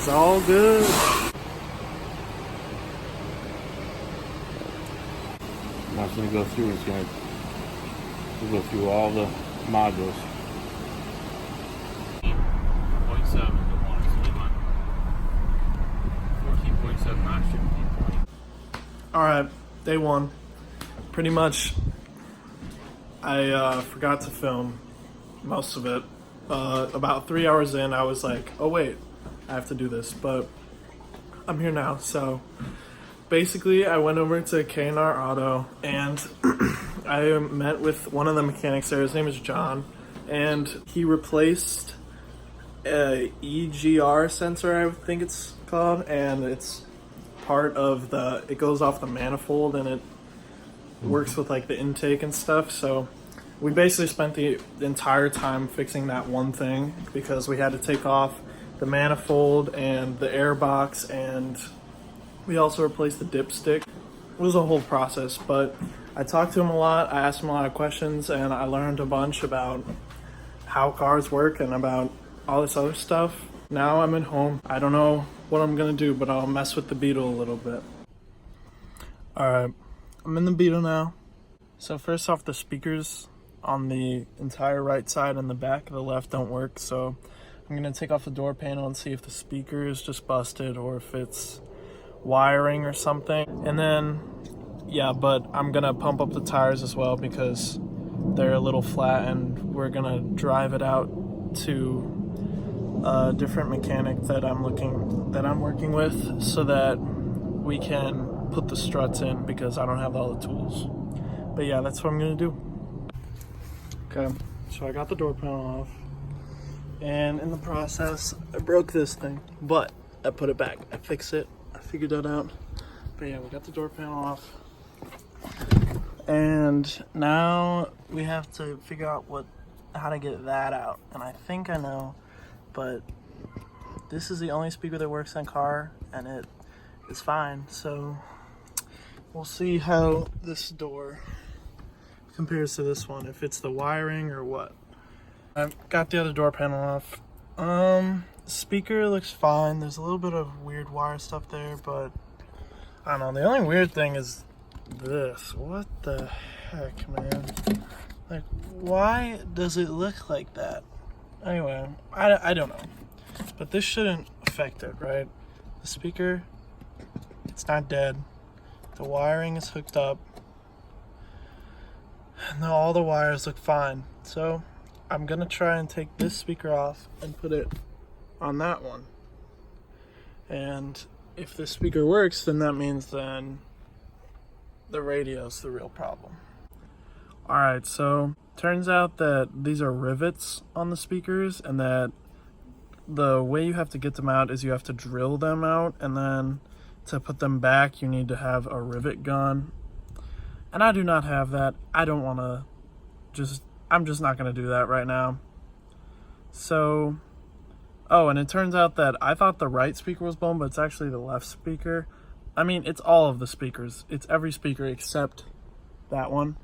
It's all good. Now it's going to go through, it's going to go through all the modules. 0.7 to 1, so we went 14.7 last year, 15.8. Alright, day one. Pretty much, I forgot to film most of it. About 3 hours in, I was like, oh wait, I have to do this, but I'm here now. So basically, I went over to K&R Auto and I met with one of the mechanics there. His name is John, and he replaced a EGR sensor, I think it's called, and it's part of it goes off the manifold and it works with like the intake and stuff. So we basically spent the entire time fixing that one thing because we had to take off the manifold and the air box, and we also replaced the dipstick. It was a whole process, but I talked to him a lot. I asked him a lot of questions, and I learned a bunch about how cars work and about all this other stuff. Now I'm at home. I don't know what I'm gonna do, but I'll mess with the Beetle a little bit. Alright, I'm in the Beetle now. So first off, the speakers on the entire right side and the back of the left don't work, so I'm gonna take off the door panel and see if the speaker is just busted or if it's wiring or something. And then, yeah, but I'm gonna pump up the tires as well because they're a little flat, and we're gonna drive it out to a different mechanic that I'm working with so that we can put the struts in because I don't have all the tools. But yeah, that's what I'm gonna do. Okay, so I got the door panel off, and in the process I broke this thing, but I put it back. I fixed it. I figured that out. But yeah, we got the door panel off, and now we have to figure out how to get that out. And I think I know, but this is the only speaker that works in car, and it is fine. So we'll see how this door compares to this one, if it's the wiring or what. I've got the other door panel off. Speaker looks fine. There's a little bit of weird wire stuff there, but I don't know. The only weird thing is this. What the heck, man? Like, why does it look like that? Anyway, I don't know. But this shouldn't affect it, right? The speaker, it's not dead. The wiring is hooked up. And all the wires look fine. So I'm gonna try and take this speaker off and put it on that one. And if this speaker works, then that means then the radio's the real problem. Alright, so turns out that these are rivets on the speakers, and that the way you have to get them out is you have to drill them out, and then to put them back you need to have a rivet gun. And I do not have that. I don't want to I'm just not going to do that right now. So, oh, and it turns out that I thought the right speaker was blown, but it's actually the left speaker. I mean, it's all of the speakers. It's every speaker except that one.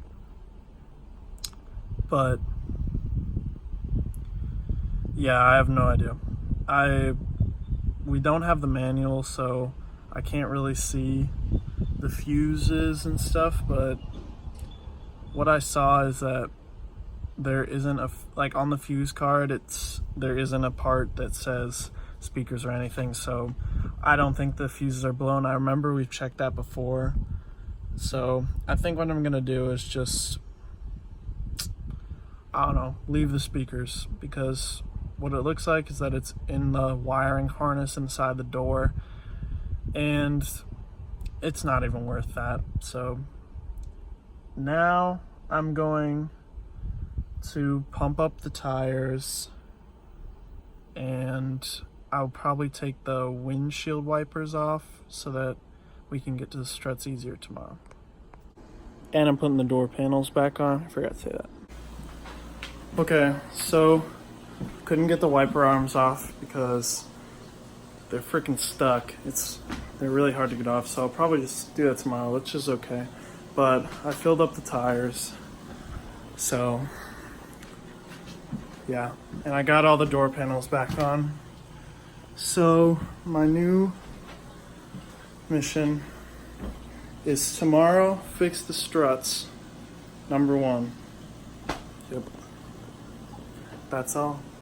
But yeah, I have no idea. We don't have the manual, so I can't really see the fuses and stuff, but what I saw is that there isn't like on the fuse card, there isn't a part that says speakers or anything, so I don't think the fuses are blown. I remember we've checked that before, so I think what I'm gonna do is just, I don't know, leave the speakers, because what it looks like is that it's in the wiring harness inside the door, and it's not even worth that. So now I'm going to pump up the tires, and I'll probably take the windshield wipers off so that we can get to the struts easier tomorrow. And I'm putting the door panels back on. I forgot to say that. Okay, so couldn't get the wiper arms off because they're freaking stuck. They're really hard to get off, so I'll probably just do that tomorrow, which is okay. But I filled up the tires, so yeah. And I got all the door panels back on. So, my new mission is tomorrow fix the struts. Number 1. Yep. That's all.